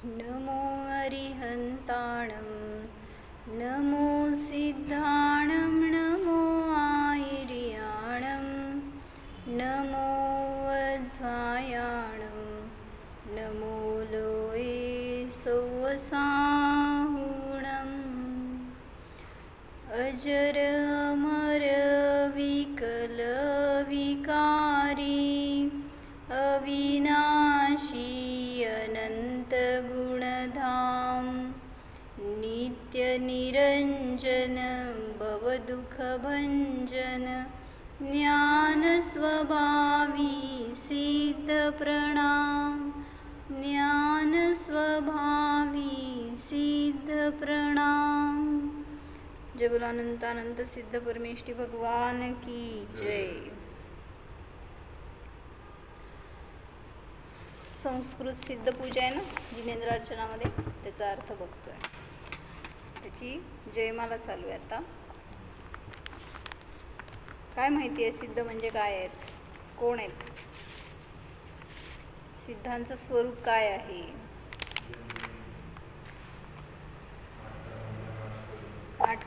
नमो अरिहन्ताणं नमो सिद्धाणं नमो आयर्याणं नमो वज्रायाणं नमो लोये सौवसाहुणम् अजर अमर विकल विकारी अविनाशी अनंत गुणधाम नित्य निरंजन भवदुःखभंजन ज्ञान स्वभावी सिद्ध प्रणाम ज्ञान स्वभावी सिद्ध प्रणाम। जय बोलो अनंतानंत सिद्ध परमेष्ठी भगवान की जय। संस्कृत सिद्ध पूजा आहे ना जिनेंद्रार्चनामध्ये, त्याचा अर्थ बघतोय, त्याची जयमाला चालू आहे आता। काय माहिती आहे सिद्ध म्हणजे काय आहेत, कोण आहेत, सिद्धांचं स्वरूप काय आहे?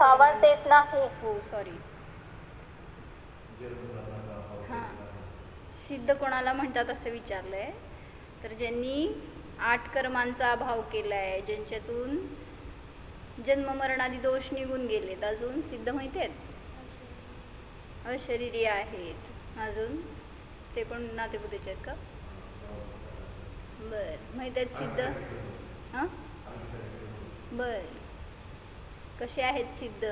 आवाज येत नाही। हो सॉरी। हां, सिद्ध कोणाला म्हणतात असं विचारलंय, तर ज्यांनी 8 कर्मांचा अभाव केला आहे, ज्यांच्यातून जन्ममरणादी दोष निघून गेलेत। अजून सिद्ध माहिती आहेत? अशरीरी आहेत। अजून ते पण नातेपुतेचे आहेत का? बरं, माहीत आहेत सिद्ध? हां बरं, कसे आहेत सिद्ध?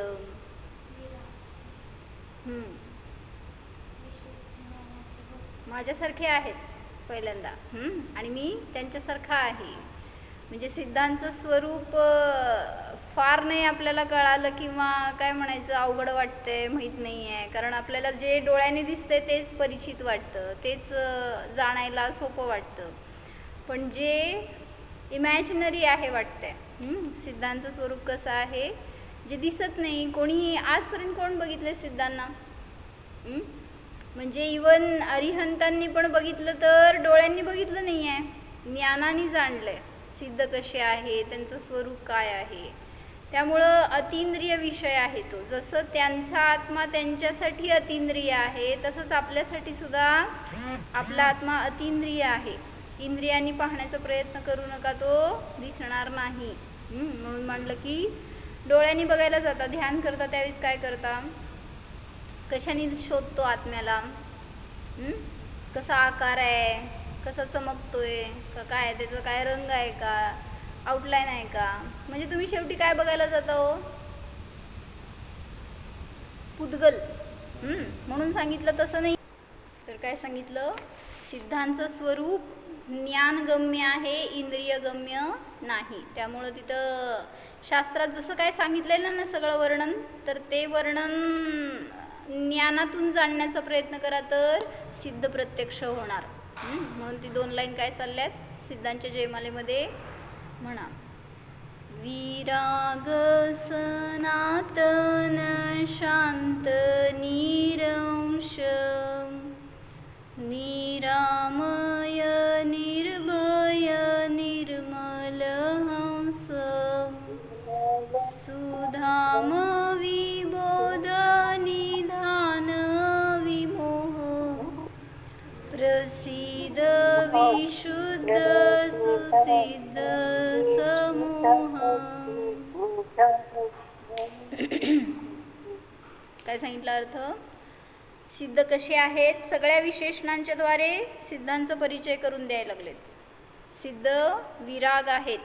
माझ्यासारखे आहेत पहिल्यांदा, आणि मी त्यांच्यासारखा आहे। म्हणजे सिद्धांचं स्वरूप फार नाही आपल्याला कळालं, किंवा काय म्हणायचं अवघड वाटतंय, माहीत नाही आहे। कारण आपल्याला जे डोळ्याने दिसतंय तेच परिचित वाटतं, तेच जाणायला सोपं वाटतं, पण जे इमॅजिनरी आहे वाटतंय। सिद्धांचं स्वरूप कसं आहे, जे दिसत नाही। कोणी आजपर्यंत कोण बघितले सिद्धांना? म्हणजे इवन अरिहंतांनी पण बघितलं तर डोळ्यांनी बघितलं नाही आहे, ज्ञानाने जाणलंय सिद्ध कसे आहे, त्यांचं स्वरूप काय आहे। त्यामुळं अतींद्रिय विषय आहे तो। जसं त्यांचा आत्मा त्यांच्यासाठी अतींद्रिय आहे, तसंच आपल्यासाठी सुद्धा आपला आत्मा अतींद्रिय आहे। इंद्रियांनी पाहण्याचा प्रयत्न करू नका, तो दिसणार नाही। म्हणून म्हटलं की डोळ्यांनी बघायला जाता, ध्यान करता, त्यावेळेस काय करता, कशाने शोधतो आत्म्याला, कसा आकार आहे, कसा चमकतोय का, काय त्याचा काय रंग आहे का, आउटलाईन आहे का। म्हणजे तुम्ही शेवटी काय बघायला जाता हो? पुद्गल। म्हणून सांगितलं तसं नाही, तर काय सांगितलं, सिद्धांचं स्वरूप ज्ञानगम्य आहे, इंद्रियगम्य नाही। त्यामुळं तिथं शास्त्रात जसं काय सांगितलेलं ना सगळं वर्णन, तर ते वर्णन ज्ञानातून जाणण्याचा प्रयत्न करा तर सिद्ध प्रत्यक्ष होणार। म्हणून ती 2 लाईन काय चालल्यात सिद्धांच्या जयमालेमध्ये, म्हणा, विराग सनातन शांत निरंश निरामय निर्भय निर्मल हंस सुधाम विबोध निधान विमोह प्रसिद्ध विशुद्ध सुसिद्ध समूह। काय सांगितलं अर्थ? सिद्ध कसे आहेत, सगळ्या विशेषणांच्या द्वारे सिद्धांचा परिचय करून द्यायला लागलेत। सिद्ध विराग आहेत,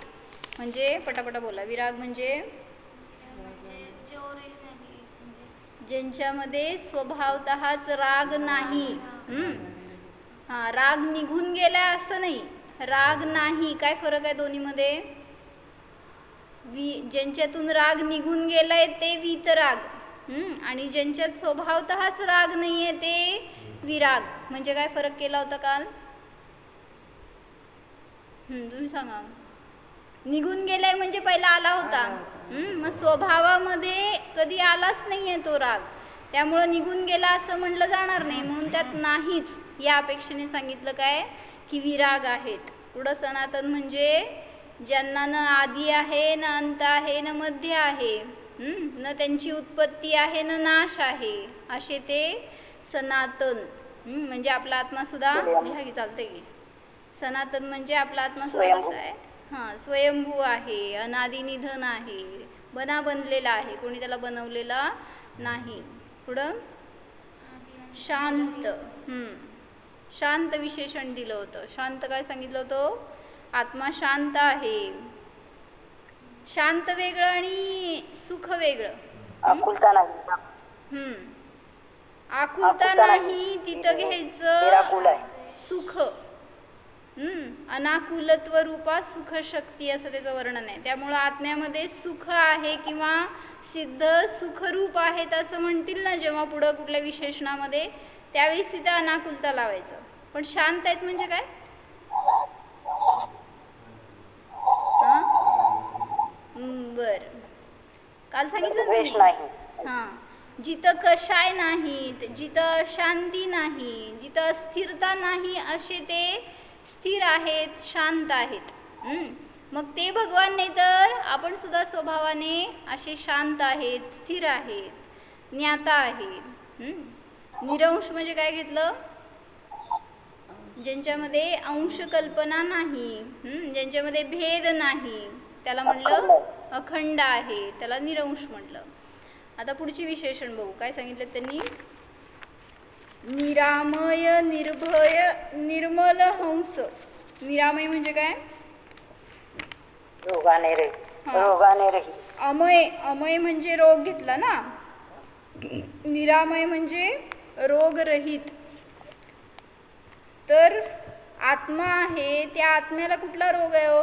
म्हणजे पटापटा बोला, विराग म्हणजे ज्यांच्यामध्ये स्वभावतःच राग नाही। हां, राग निघून गेला असं नाही, राग नाही। काय फरक आहे दोन्हीमध्ये? ज्यांच्यातून राग निघून गेलाय ते वीतराग, आणि ज्यांच्यात स्वभावतःच राग नाही आहे ते विराग। म्हणजे काय फरक केला होता काल? तुम्ही सांगा। निघून गेलाय म्हणजे पहिला आला होता, मग स्वभावामध्ये कधी आलाच नाही आहे तो राग, त्यामुळं निघून गेला असं म्हटलं जाणार नाही। म्हणून त्यात नाहीच या अपेक्षेने सांगितलं काय की विराग आहेत। पुढं सनातन म्हणजे ज्यांना न आदी आहे, न अंत आहे, न मध्य आहे, न त्यांची उत्पत्ती आहे, न नाश आहे, असे ते सनातन. म्हणजे आपला आत्मा सुद्धा लिहा की चालते की. सनातन म्हणजे आपला आत्मा सुद्धा कसा आहे? हां, स्वयंभू आहे, अनादि निधन आहे, बनलेला आहे, कोणी त्याला बनवलेला नाही. पुढं शांत. शांत विशेषण दिलं होतं. शांत काय सांगितलं होतं? आत्मा शांत आहे. शांत वेगळं आणि सुख वेगळं. आकुलता नाही. आकुलता नाही, तिथं घ्यायचं सुख. अनाकुलत्व रूपा सुख शक्ती असं त्याचं वर्णन आहे. त्यामुळं आत्म्यामध्ये सुख आहे किंवा सिद्ध सुखरूप आहेत असं म्हणतील ना जेव्हा पुढं कुठल्या विशेषणामध्ये, त्यावेळेस तिथं अनाकुलता लावायचं. पण शांत आहेत म्हणजे काय? बर, काल सांगितलं हां, जिथं कशाय नाहीत, जिथं शांती नाही, जिथं अस्थिरता नाही, असे ते स्थिर आहेत, शांत आहेत. मग ते भगवान नाही तर आपण सुद्धा स्वभावाने असे शांत आहेत, स्थिर आहेत, ज्ञाता आहेत. निरंश म्हणजे काय घेतलं? ज्यांच्यामध्ये अंश कल्पना नाही, ज्यांच्यामध्ये भेद नाही, त्याला म्हणलं अखंड आहे, त्याला निरंश म्हटलं. आता पुढची विशेषण बघू. काय सांगितलं त्यांनी? निरामय, निर्भय, निर्मल हंस. निरामय म्हणजे काय? रोगाने रहित. अमय, अमय म्हणजे रोग घेतला ना. निरामय म्हणजे रोगरहित. तर आत्मा आहे, त्या आत्म्याला कुठला रोग आहे हो?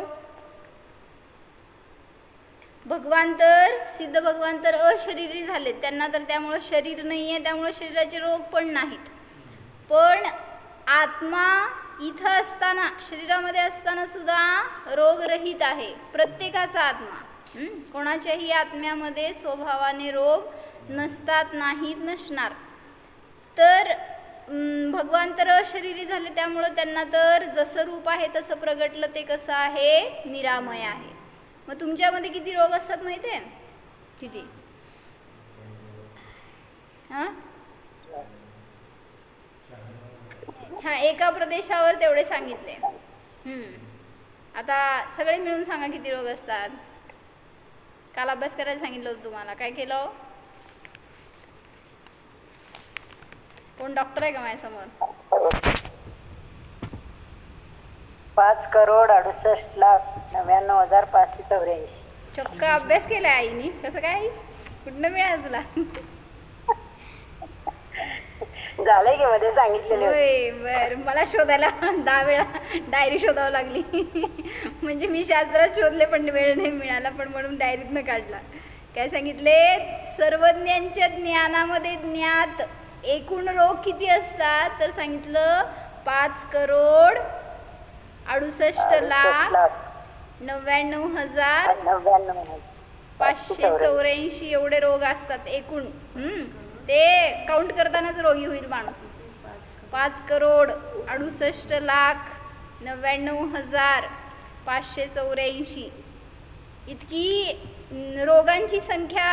भगवान तर, सिद्ध भगवान तर अशरीरी झालेत, त्यांना तर त्यामुळं शरीर नाही आहे, त्यामुळं शरीराचे रोग पण नाहीत. पण आत्मा इथं असताना, शरीरामध्ये असताना सुद्धा रोगरहित आहे प्रत्येकाचा आत्मा. कोणाच्याही आत्म्यामध्ये स्वभावाने रोग नसतात, नाहीत, नसणार. तर भगवान तर अशरीरी झाले, त्यामुळं त्यांना तर जसं रूप आहे तसं प्रगटलं. ते कसं आहे? निरामय आहे. मग तुमच्यामध्ये किती रोग असतात माहिती आहे? किती? हां, एका प्रदेशावर तेवढे सांगितले. आता सगळे मिळून सांगा किती रोग असतात. काल अभ्यास करायला सांगितलं होतं तुम्हाला. काय केलं? कोण डॉक्टर आहे का माझ्यासमोर? 5,68,99,584. चक्क अभ्यास केलाय आईनी. कसं काय? कुठनं मिळालं तुला? झालंय की मध्ये सांगितलेलं. होय, बर. मला शोधायला 10 वेळा डायरी शोधावं लागली. म्हणजे मी शास्त्रात शोधले पण वेळ नाही मिळाला, पण म्हणून डायरीतनं काढला. काय सांगितले? सर्वज्ञांच्या ज्ञानामध्ये ज्ञात एकूण रोग किती असतात? तर सांगितलं 5,98,99,584 एवढे रोग असतात एकूण. ते काउंट करतानाच रोगी होईल माणूस. 5,68,99,584 इतकी रोगांची संख्या.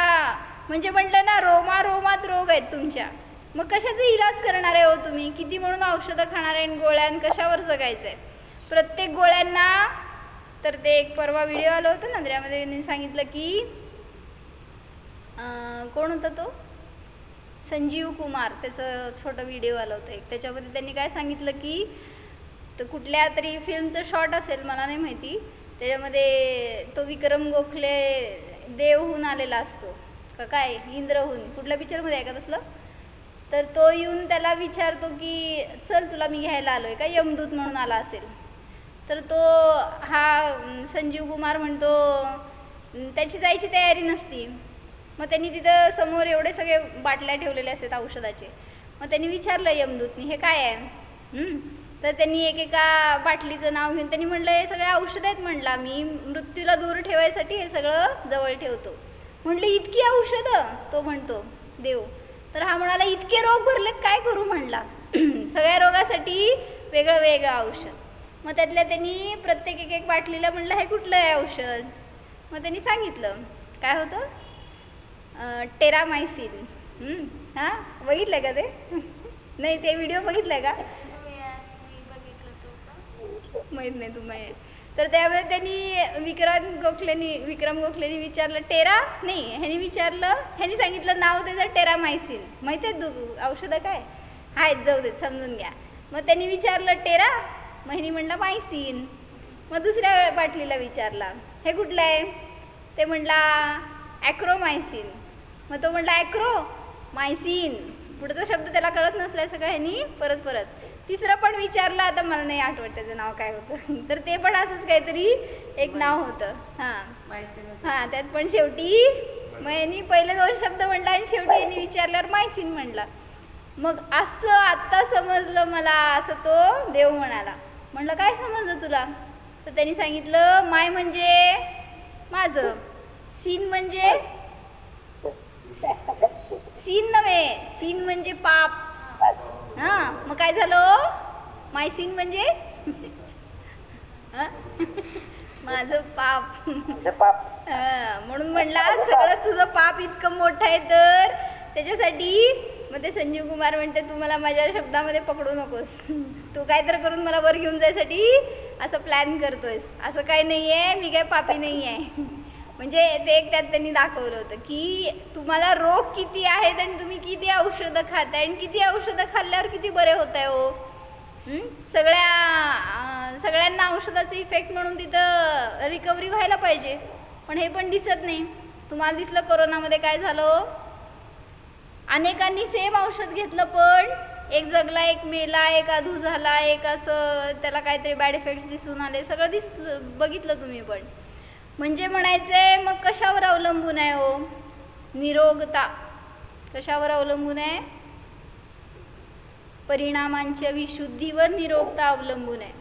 म्हणजे म्हटलं ना, रोमात रोग आहेत तुमच्या. मग कशाचा इलाज करणार आहे हो तुम्ही? किती म्हणून औषधं खाणार आहे, गोळ्यां कशावर जगायचं आहे? प्रत्येक गोळ्यांना तर ते एक परवा व्हिडिओ आला होता ना, त्यामध्ये सांगितलं की कोण होता तो? संजीव कुमार. त्याचं छोटं व्हिडिओ आलं होतं एक. त्याच्यामध्ये त्यांनी काय सांगितलं की, तर कुठल्या तरी फिल्मचं शॉट असेल, मला नाही माहिती, त्याच्यामध्ये तो विक्रम गोखले देवहून आलेला असतो का काय, इंद्रहून, कुठल्या पिक्चरमध्ये आहे का तसलं? तर तो येऊन त्याला विचारतो की चल तुला मी घ्यायला आलोय का, यमदूत म्हणून आला असेल. तर तो हा संजीव कुमार म्हणतो त्याची जायची तयारी नसती. मग त्यांनी तिथं समोर एवढे सगळे बाटल्या ठेवलेले असतात औषधाचे. मग त्यांनी विचारलं यमदूतनी, हे काय आहे? तर त्यांनी एकेका बाटलीचं नाव घेऊन त्यांनी म्हटलं हे सगळे औषध आहेत. म्हटलं मी मृत्यूला दूर ठेवायसाठी हे सगळं जवळ ठेवतो. म्हटलं इतकी औषधं? तो म्हणतो देव. तर हा म्हणाला इतके रोग भरलेत काय करू? म्हणला सगळ्या रोगासाठी वेगळं वेगळं औषध. मग त्यातल्या त्यांनी प्रत्येक एक बाटलीला म्हणलं हे कुठलं आहे औषध. मग त्यांनी सांगितलं काय होतं, टेरामायसिन. हां बघितलं का ते? नाही ते व्हिडिओ बघितलाय का? माहीत नाही तुम्हाला. तर त्यावेळेस त्यांनी विक्रम गोखलेनी विचारलं टेरा नाही, ह्यांनी सांगितलं नाव त्याचं टेरामायसिन. माहीत आहे औषधं काय आहेत, जाऊ देत समजून घ्या. मग त्यांनी विचारलं टेरा, मग ह्यांनी म्हणलं मायसिन. मग दुसऱ्या बाटलीला विचारला हे कुठलं आहे, ते म्हणला ॲक्रोमायसिन. मग तो म्हणला ॲक्रोमायसिन. पुढचा शब्द त्याला कळत नसल्याचं का ह्यांनी परत तिसरं पण विचारलं, आता मला नाही आठवत त्याचं नाव काय होतं. तर ते पण असंच काहीतरी एक नाव होतं. हां त्यात पण शेवटी मग यांनी पहिले 2 शब्द म्हणला आणि शेवटी यांनी विचारल्यावर मायसिन म्हणला. मग असं आत्ता समजलं मला, असं तो देव म्हणाला. म्हणलं काय समजलं तुला? तर त्यांनी सांगितलं माय म्हणजे माझं, सीन म्हणजे सीन नव्हे, सीन म्हणजे पाप. हां मग काय झालं, मायसिन म्हणजे माझं पाप. म्हणून म्हणला सगळं तुझं पाप इतकं मोठं आहे तर त्याच्यासाठी. मग ते संजीव कुमार म्हणते तू मला माझ्या शब्दामध्ये पकडू नकोस, तू काय तर करून मला वर घेऊन जायसाठी असं प्लॅन करतोयस. असं काही नाही आहे, मी काय पापी नाही आहे. म्हणजे ते एक त्यात त्यांनी दाखवलं होतं की तुम्हाला रोग किती आहेत आणि तुम्ही किती औषधं खाताय आणि किती औषधं खाल्ल्यावर किती बरे होत आहे हो. सगळ्यांना औषधाचं इफेक्ट म्हणून तिथं रिकव्हरी व्हायला पाहिजे, पण हे पण दिसत नाही. तुम्हाला दिसलं कोरोनामध्ये काय झालं, अनेकांनी सेम औषध घेतलं पण एक जगला, एक मेला, एक अधू झाला, एक असं त्याला काहीतरी बॅड इफेक्ट्स दिसून आले. सगळं बघितलं तुम्ही पण. म्हणजे म्हणायचंय मग कशावर अवलंबून आहे हो निरोगता? कशावर अवलंबून आहे? परिणामांच्या विशुद्धीवर निरोगता अवलंबून आहे.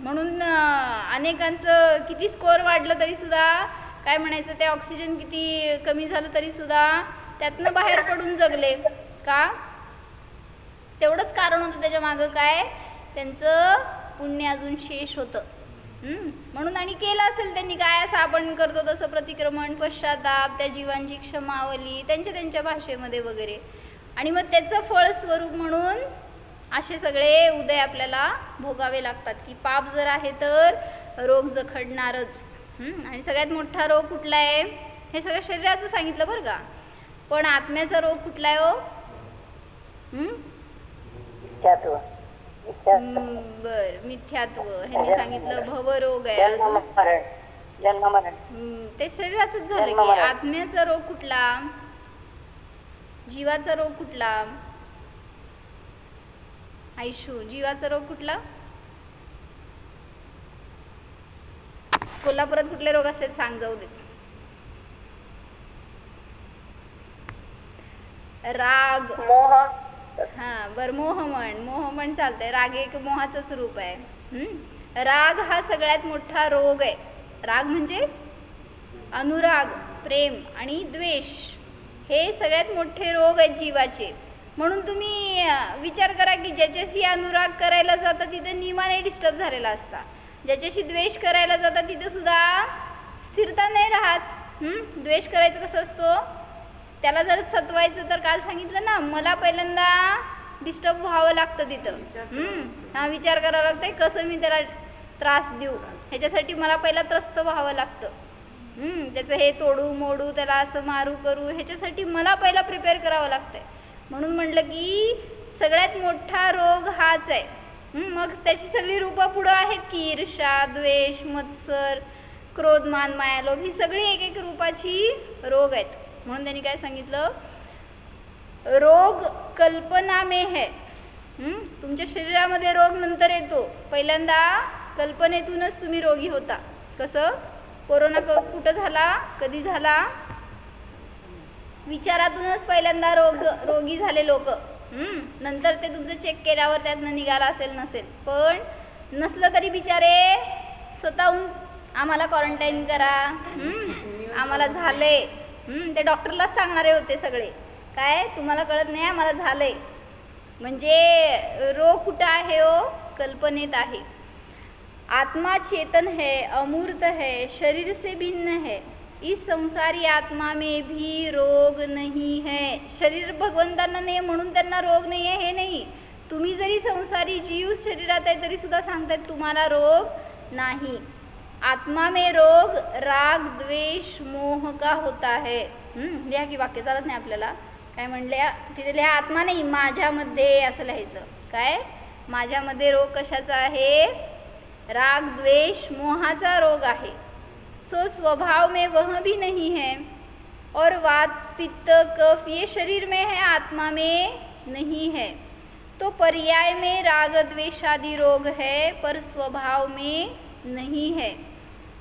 म्हणून अनेकांचं किती स्कोअर वाढलं तरी सुद्धा काय म्हणायचं, ते ऑक्सिजन किती कमी झालं तरी सुद्धा त्यातनं बाहेर पडून जगले का? तेवढंच कारण होतं त्याच्या मागं, काय त्यांचं पुण्य अजून शेष होतं. म्हणून आणि केलं असेल त्यांनी काय, असं आपण करतो तसं प्रतिक्रमण, पश्चाताप, त्या जीवांची क्षमावली त्यांच्या भाषेमध्ये वगैरे. आणि मग त्याचं फळस्वरूप म्हणून असे सगळे उदय आपल्याला भोगावे लागतात की पाप जर आहे तर रोग जखडणारच. आणि सगळ्यात मोठा रोग कुठला आहे हे सगळं शरीराचं सांगितलं बरं का, पण आत्म्याचा रोग कुठला आहे हो? बर मिथ्यात्व ह्याने सांगितलं, भवरोग आहे, ते शरीराच झालं की. आत्म्याचा रोग कुठला, जीवाचा रोग कुठला? आयशू जीवाचा रोग कुठला? कोल्हापुरात कुठले रोग असतात सांग, जाऊ दे. राग, मोह. हां बरं मोह म्हण चालतंय. राग एक मोहाचंच रूप आहे. राग हा सगळ्यात मोठा रोग आहे. राग म्हणजे अनुराग, प्रेम आणि द्वेष हे सगळ्यात मोठे रोग आहेत जीवाचे. म्हणून तुम्ही विचार करा की ज्याच्याशी अनुराग करायला जाता तिथे नियमाने डिस्टर्ब झालेला असता, ज्याच्याशी द्वेष करायला जाता तिथे सुद्धा स्थिरता नाही राहत. द्वेष करायचं कसं असतो, त्याला जर सतवायचं तर काल सांगितलं ना, मला पहिल्यांदा डिस्टर्ब व्हावं लागतं तिथं. हा विचार करावा लागतंय कसं मी त्याला त्रास देऊ, ह्याच्यासाठी मला पहिला त्रस्त व्हावं लागतं. त्याचं हे तोडू मोडू, त्याला असं मारू करू, ह्याच्यासाठी मला पहिला प्रिपेअर करावं लागतंय. म्हणून म्हटलं की सगळ्यात मोठा रोग हाच आहे. मग त्याची सगळी रूपं पुढं आहेत की ईर्ष्या, द्वेष, मत्सर, क्रोध, मान, माया, लोभ, ही सगळी एक एक रूपाची रोग आहेत. म्हणून त्यांनी काय सांगितलं, रोग कल्पना में है. तुमच्या शरीरामध्ये रोग नंतर येतो, पहिल्यांदा कल्पनेतूनच तुम्ही रोगी होता. कसं, कोरोना कुठं झाला, कधी झाला, विचारातूनच पहिल्यांदा रोगी झाले लोक. नंतर ते तुमचं चेक केल्यावर त्यातनं निघाला असेल नसेल, पण नसलं तरी बिचारे स्वतःहून आम्हाला क्वारंटाईन करा, आम्हाला झाले. ते डॉक्टरलाच सांगणारे होते सगळे, काय तुम्हाला कळत नाही आम्हाला झालंय. म्हणजे रोग कुठं आहे हो, कल्पनेत आहे. आत्मा चेतन है, अमूर्त है, शरीर से भिन्न है। इस संसारी आत्मा में भी रोग नहीं है। शरीर भगवंतांना नाही म्हणून त्यांना रोग नाही आहे हे नाही। तुम्ही जरी संसारी जीव शरीरात आहे तरी सुद्धा सांगतात तुम्हाला रोग नाही। आत्मा में रोग राग द्वेष मोह का होता है। लिहा की वाक्य चालत नाही आपल्याला। काय म्हणले तिथे लिहा आत्मा नाही माझ्यामध्ये असं लिहायचं। काय माझ्यामध्ये रोग कशाचा आहे? राग द्वेष मोहाचा रोग आहे। सो स्वभाव में वह भी नहीं है और वात पित्त कफ ये शरीर में है, आत्मा में नहीं है। तो पर्याय में राग द्वेष आदि रोग है पर स्वभाव में नहीं है।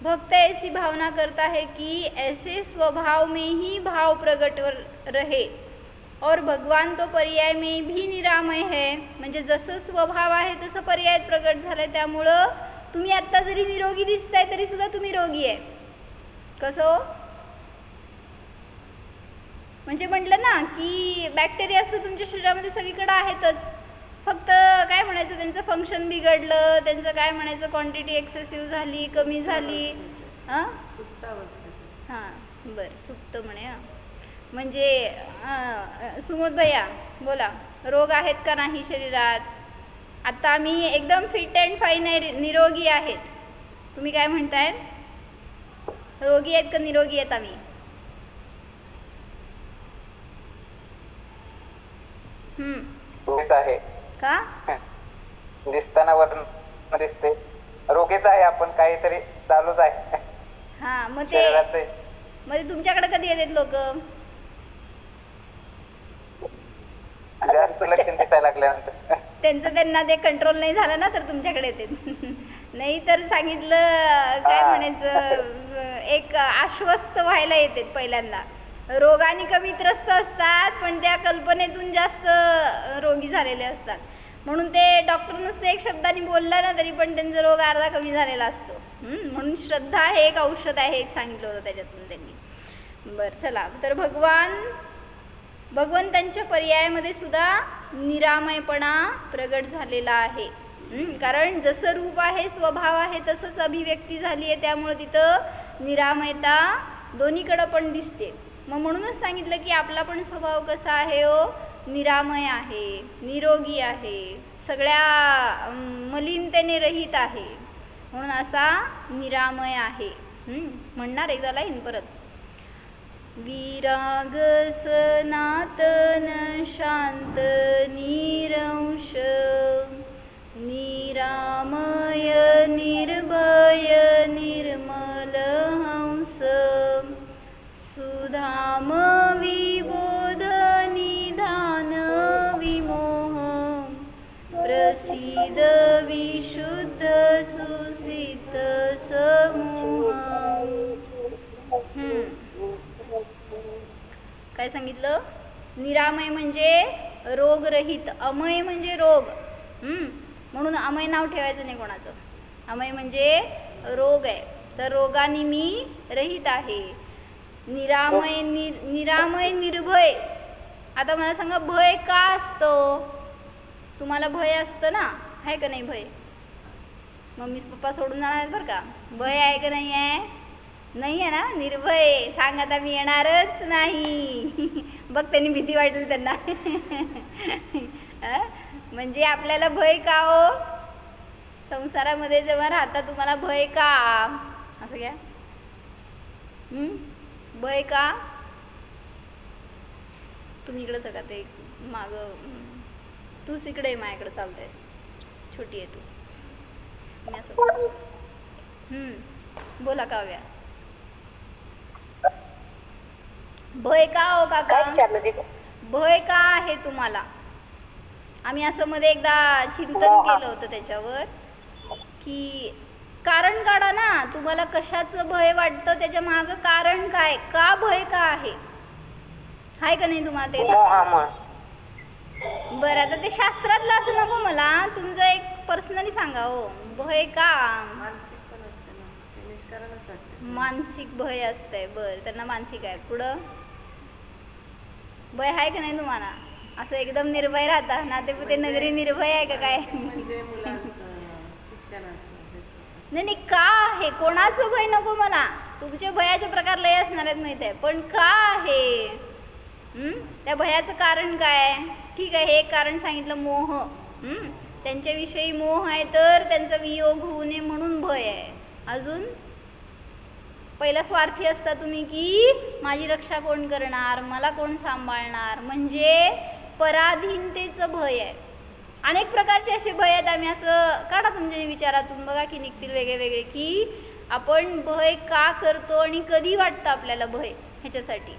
भक्त ऐसी भावना करता है कि ऐसे स्वभाव में ही भाव प्रकट रहे और भगवान तो पर्याय में भी निरामय है। म्हणजे जसं स्वभाव आहे तसं पर्याय प्रकट झाले, त्यामुळं तुम्ही आत्ता जरी निरोगी दिसताय तरी सुद्धा तुम्ही रोगी आहे। कसं म्हणजे म्हटलं ना की बॅक्टेरिया असतं तुमच्या शरीरामध्ये सगळीकडे आहेतच, फक्त काय म्हणायचं त्यांचं फंक्शन बिघडलं, त्यांचं काय म्हणायचं क्वांटिटी एक्सेसिव्ह झाली कमी झाली। हां बरं सुप्त म्हणे। म्हणजे सुमोद भैया बोला रोग आहेत का नाही शरीरात? आता आम्ही एकदम फिट अँड फाईन आहे, निरोगी आहेत। तुम्ही काय म्हणताय रोगी आहेत का निरोगी आहेत आम्ही? रोगीच आहे का? दिसताना वर्ण दिसते रोगीच आहे आपण, काहीतरी चालूच आहे। हां मग ते शरीराचे म्हणजे तुमच्याकडे कधी येतात लोक? जास्त लक्षण दिसायला लागल्यानंतर त्यांना ते कंट्रोल नाही झालं ना तर तुमच्याकडे येते। नाही तर सांगितलं काय म्हणायचं एक आश्वस्त व्हायला येते पहिल्यांदा। रोगाने कमी त्रस्त असतात पण त्या कल्पनेतून जास्त रोगी झालेले असतात, म्हणून ते डॉक्टर नुसते एक शब्दाने बोलला ना तरी पण त्यांचा रोग अर्धा कमी झालेला असतो। म्हणून श्रद्धा हे एक औषध आहे एक सांगितलं होतं त्याच्यातून त्यांनी। बरं चला तर भगवंतांच्या पर्यायामध्ये सुद्धा निरामयपणा प्रगट झालेला आहे। कारण जसं रूप आहे स्वभाव आहे तसंच अभिव्यक्ती झाली आहे, त्यामुळे तिथं निरामयता दोन्हीकडं पण दिसते। मग म्हणूनच सांगितलं की आपला पण स्वभाव कसा आहे हो? निरामय आहे, निरोगी आहे, सगळ्या मलिनतेने रहित आहे, म्हणून असा निरामय आहे। म्हणणार एकदा लाईन परत। विराग सनातन शांत निरंश निरामय निर्भय निर्मल हंस सुधाम विबोध निधान विमोह प्रसिद्ध विशुद्ध सुसित समूह। काय सांगितलं? निरामय म्हणजे रोगरहित, अमय म्हणजे रोग। म्हणून अमय नाव ठेवायचं नाही कोणाचं। अमय म्हणजे रोग आहे, तर रोगाने मी रहित आहे। निरामय निरामय निर्भय। आता मला सांगा भय का असतो? तुम्हाला भय असतं ना, आहे का नाही भय? मम्मी पप्पा सोडून जाणार बरं का? भय आहे का नाही आहे? नाही आहे ना? निर्भय सांग आता मी येणारच नाही। बघ त्यांनी भीती वाटली त्यांना। म्हणजे आपल्याला भय का हो? संसारामध्ये जेव्हा राहता तुम्हाला भय का? असं घ्या भय का? तुम्ही इकडं सगळं ते माग तूच इकडे माझ्याकडे चालतंय, छोटी आहे तू। मी असं बोला काव्या भय का हो काका? भय का आहे तुम्हाला? आम्ही असं मध्ये एकदा चिंतन केलं होतं त्याच्यावर की कारण काढा ना, तुम्हाला कशाचं भय वाटतं, त्याच्या मागं कारण काय, का भय का आहे का नाही तुम्हाला ते सांगा। बरं आता ते शास्त्रातलं असं नको मला, तुमचं एक पर्सनली सांगा हो भय का? मानसिक भय असतंय। बरं त्यांना मानसिक आहे, पुढं भय आहे का नाही तुम्हाला? असं एकदम निर्भय राहता ना ते नगरी निर्भय आहे का काय? नाही नाही, का आहे? कोणाचं भय नको मला. तुमचे भयाचे प्रकार लय असणार आहेत माहिती आहे, पण का आहे? त्या भयाचं कारण काय? ठीक आहे, हे एक कारण सांगितलं, मोह. त्यांच्याविषयी मोह आहे, तर त्यांचा वियोग होऊ नये म्हणून भय आहे. अजून पहिला स्वार्थी असता तुम्ही की माझी रक्षा कोण करणार, मला कोण सांभाळणार, म्हणजे पराधीनतेचं भय आहे. अनेक प्रकारचे असे भय आहेत. आम्ही असं काढा तुमच्या विचारातून, बघा की निघतील वेगळे वेगळे, की आपण भय का करतो आणि कधी वाटतं आपल्याला भय ह्याच्यासाठी.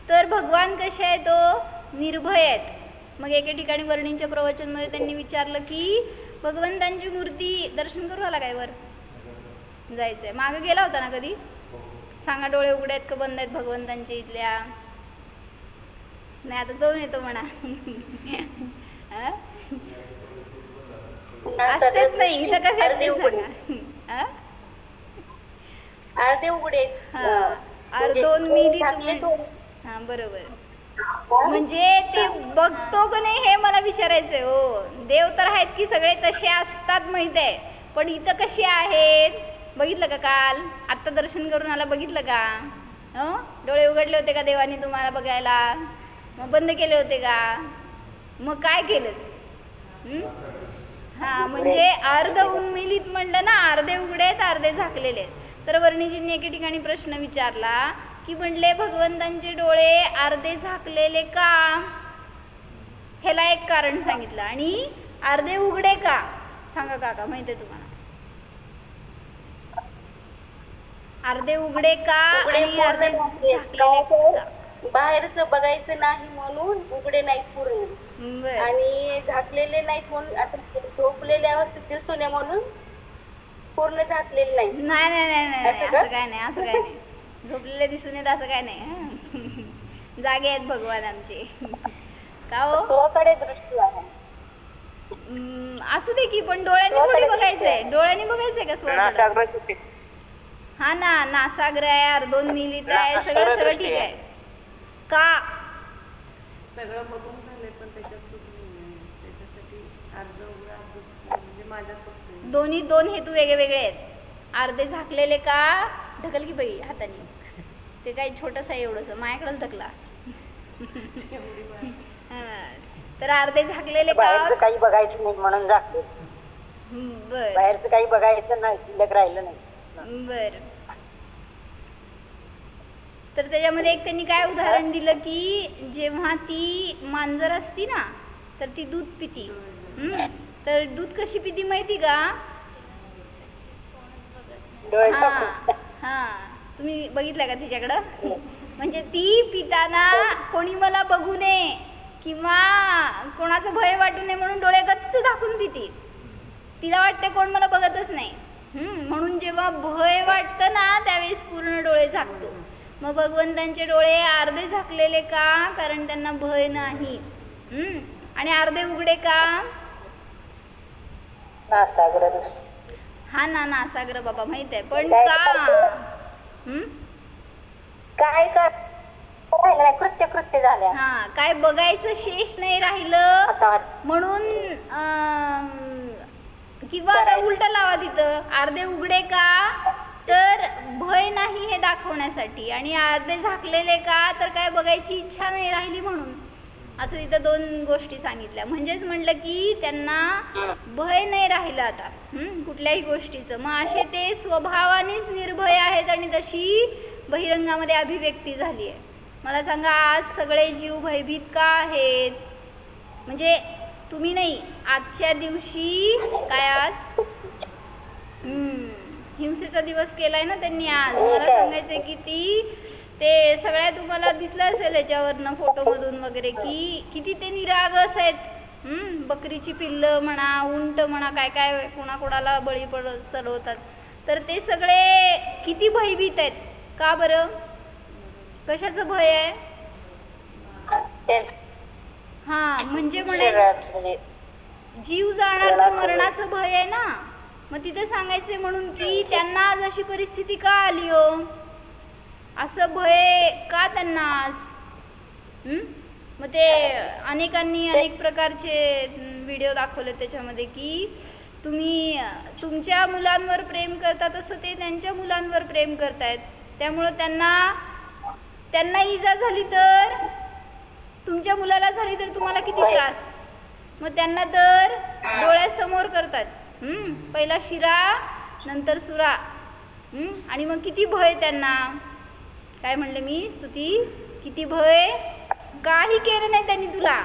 तर भगवान कसे आहे? तो निर्भय आहेत. मग एके ठिकाणी वर्णींच्या प्रवचनमध्ये त्यांनी विचारलं की भगवंतांची मूर्ती दर्शन करू आला काय? वर जायचंय. मागे गेला होता ना कधी? सांगा, डोळे उघडे आहेत का बंद आहेत भगवंतांचे इथल्या? नाही, आता जाऊन येतो म्हणा. असतेच नाही इथं, कशा सांगा. अर्धे उघडे. दोन मिली. हा बरोबर. म्हणजे ते बघतो का नाही हे मला विचारायचंय. हो, देव तर आहेत की सगळे तसे असतात माहित आहे, पण इथं कसे आहेत बघितलं का? काल आत्ता दर्शन करून आला, बघितलं का? डोळे उघडले होते का देवानी तुम्हाला बघायला? मग बंद केले होते का? मग काय केलं? हा, म्हणजे अर्ध उन्मिलित म्हणलं ना, अर्धे उघडे आहेत अर्धे झाकलेले आहेत. तर वर्णीजींनी एके ठिकाणी प्रश्न विचारला की म्हणले भगवंतांचे डोळे अर्धे झाकलेले का? ह्याला एक कारण सांगितलं. आणि अर्धे उघडे का? सांगा काका, माहिती आहे तुम्हाला? अर्धे उघडे का आणि अर्धे झाकलेले का? बाहेरच बघायचं नाही म्हणून उघडे नाहीत पूर्ण, आणि झाकलेले नाहीत म्हणून, आता झोपलेले अवस्थेत दिसतो नाही म्हणून पूर्ण झाकलेले नाही. नाही नाही नाही नाही, असं काय नाही, असं काय नाही. झोपलेले दिसून येत असं काय नाही. जागे आहेत भगवान आमचे. का हो? स्वकडे दृष्टी आहे. असू दे की, पण डोळ्यांनी थोडी बघायचंय. डोळ्यांनी बघायचंय का स्वतः? हा ना, नासाग्र आहे, अर्धोन मिलित आहे, सगळं सगळं ठीक आहे. का? सगळं बघून झालंय, पण त्याच्यासाठी अर्ध म्हणजे माझ्या दोन्ही दोन हेतू वेगळे वेगळे आहेत. अर्धे झाकलेले का? ढकल की बाई हाताने. ते काही छोटस आहे, एवढंस माझ्याकडेच ढकला. तर अर्धे झाकलेले का? बाहेरचं काही बघायचं नाही म्हणून झाकले. बर, बाहेरचं काही बघायचं नाही, शिल्लक राहिलं नाही. बर. तर त्याच्यामध्ये एक त्यांनी काय उदाहरण दिलं की जेव्हा ती मांजर असती ना, तर ती दूध पिती. तर दूध कशी पिती माहिती का? हा, तुम्ही बघितलं का तिच्याकडं? म्हणजे ती पिताना कोणी मला बघू नये किंवा कोणाचं भय वाटू नये म्हणून डोळे गच्च दाखवून पिती. तिला वाटते कोण मला बघतच नाही, म्हणून जेव्हा भय वाटतं ना त्यावेळेस पूर्ण डोळे झाकतो. मग भगवंतांचे डोळे अर्धे झाकलेले का? कारण त्यांना भय नाही. आणि अर्धे उघडे का? हा ना, नासाग्र बाबा माहित आहे, पण का? काय कृत्य कृत्य झाल्या. हा, काय बघायचं शेष नाही राहिलं म्हणून. किंवा आता उलट लावा तिथं, अर्धे उघडे का? तर भय नाही हे दाखवण्यासाठी, आणि अर्धे झाकलेले का? तर काय बघायची इच्छा नाही राहिली म्हणून. असं तिथं दोन गोष्टी सांगितल्या. म्हणजेच म्हटलं की त्यांना भय नाही राहिलं आता कुठल्याही गोष्टीचं. मग असे ते स्वभावानेच निर्भय आहेत आणि तशी बहिरंगामध्ये अभिव्यक्ती झाली आहे. मला सांगा, आज सगळे जीव भयभीत का आहेत? म्हणजे तुम्ही नाही, आजच्या दिवशी काय आज हिंसेचा दिवस केलाय ना त्यांनी आज. मला सांगायचंय की ते सगळ्या तुम्हाला दिसलं असेल याच्यावरनं फोटोमधून वगैरे की किती ते निरागस आहेत. बकरीची पिल्लं म्हणा, उंट म्हणा, काय काय कोणाकोणाला बळी चढवतात. तर ते सगळे किती भयभीत आहेत. का बरं? कशाचं भय आहे? हा, म्हणजे म्हणे जीव जाणार तर मरणाचं भय आहे ना. मग तिथे सांगायचे म्हणून की त्यांना आज अशी परिस्थिती का आली हो, असं भय का त्यांना आज. मग ते अनेकांनी अनेक प्रकारचे व्हिडिओ दाखवले त्याच्यामध्ये की तुम्ही तुमच्या मुलांवर प्रेम करता तसं ते त्यांच्या मुलांवर प्रेम करतायत. त्यामुळं त्यांना इजा झाली तर, तुमच्या मुलाला झाली तर तुम्हाला किती त्रास. मग त्यांना तर डोळ्यासमोर करतात. पहिला शिरा नंतर सुरा. आणि मग किती भय त्यांना. काय म्हणले मी स्तुती, किती भय. काही केलं नाही त्यांनी तुला,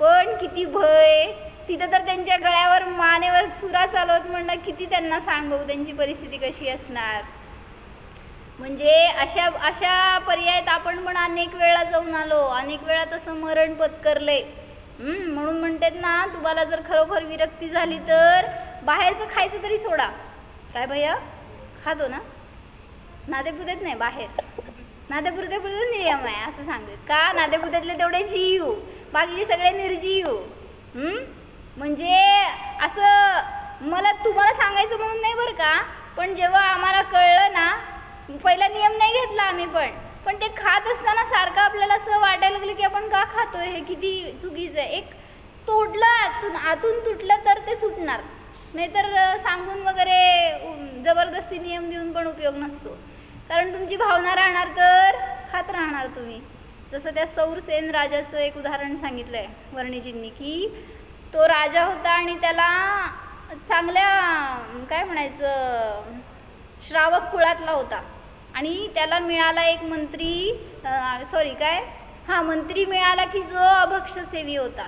पण किती भय. तिथं तर त्यांच्या गळ्यावर मानेवर सुरा चालवत म्हणलं, किती त्यांना सांगू त्यांची परिस्थिती कशी असणार. म्हणजे अशा पर्यायात आपण पण अनेक वेळा जाऊन आलो, अनेक वेळा तसं मरण पत्करले. म्हणून म्हणतात ना, तुम्हाला जर खरोखर विरक्ती झाली तर बाहेरचं खायचं तरी सोडा. काय भैया खातो ना, नादेपुतेत नाही, बाहेर नादेपुरते नियम आहे असं सांगतात. का नादेपुतेतले तेवढे जीव, बाकीचे सगळे निर्जीव. म्हणजे असं मला तुम्हाला सांगायचं म्हणून नाही बरं का, पण जेव्हा आम्हाला कळलं ना, पहिला नियम नाही घेतला आम्ही, पण ते खात असताना सारखं आपल्याला असं वाटायला लागलं की आपण का खातोय, हे किती चुकीचं आहे. एक तोडलं आतून तुटलं तर ते सुटणार, नाहीतर सांगून वगैरे जबरदस्ती नियम देऊन पण उपयोग नसतो. कारण तुमची भावना राहणार तर खात राहणार तुम्ही. जसं त्या सौरसेन राजाचं एक उदाहरण सांगितलं आहे वर्णिजींनी, की तो राजा होता आणि त्याला चांगल्या काय म्हणायचं श्रावक कुळातला होता. आणि त्याला मिळाला एक मंत्री मिळाला की जो अभक्षसेवी होता.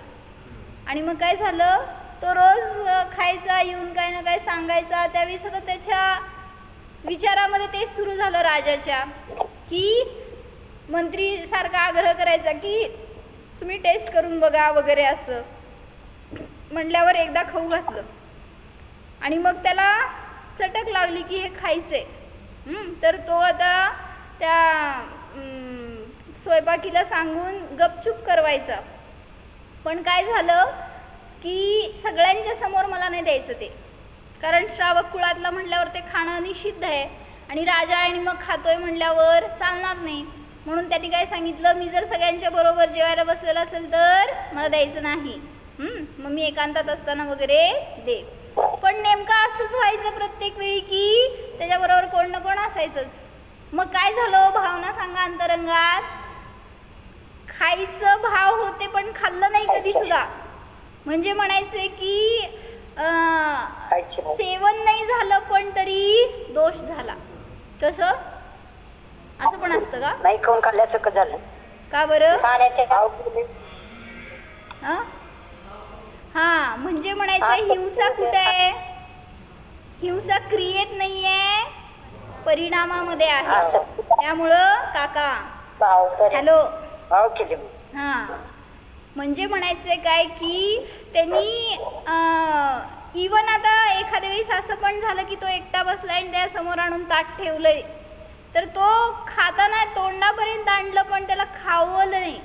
आणि मग काय झालं, तो रोज खायचा, येऊन काय ना काय सांगायचा. त्यावेळी सतत त्याच्या विचारामध्ये तेच सुरू झालं राजाच्या, की मंत्री सारखा आग्रह करायचा की तुम्ही टेस्ट करून बघा वगैरे. असं म्हटल्यावर एकदा खाऊ घातलं आणि मग त्याला चटक लागली की हे खायचे. तर तो आता त्या स्वयंपाकीला सांगून गपचूप करवायचा. पण काय झालं की सगळ्यांच्या समोर मला नाही द्यायचं ते, कारण श्रावक कुळातला म्हटल्यावर ते खाणं निषिद्ध आहे आणि राजा आणि मग खातोय म्हटल्यावर चालणार नाही. म्हणून त्यांनी काय सांगितलं, मी जर सगळ्यांच्या बरोबर जेवायला बसलेलं असेल तर मला द्यायचं नाही, मग मी एकांतात असताना वगैरे दे. पण नेमकं असंच व्हायचं प्रत्येक वेळी की त्याच्याबरोबर कोण ना कोण असायचंच. मग काय झालं, भावना सांगा अंतरंगात. खायचं भाव होते पण खाल्लं नाही कधी सुद्धा. म्हणजे म्हणायचे की सेवन नाही झालं पण तरी दोष झाला. कसं असं पण असतं का, नाही खाऊन खाल्ल्यासारखं झालं का बरं. खाण्याचे भाव हा म्हणजे म्हणायचं हिंसा कुठे आहे, हिंसा क्रियेत नाहीये, परिणामामध्ये आहे. त्यामुळं काका हॅलो हा म्हणजे म्हणायचंय काय की त्यांनी इवन आता एखाद्या वेळेस असं पण झालं की तो एकटा बसलाय आणि त्या समोर आणून ताट ठेवलंय, तर तो खाताना तोंडापर्यंत आणलं पण त्याला खावलं नाही,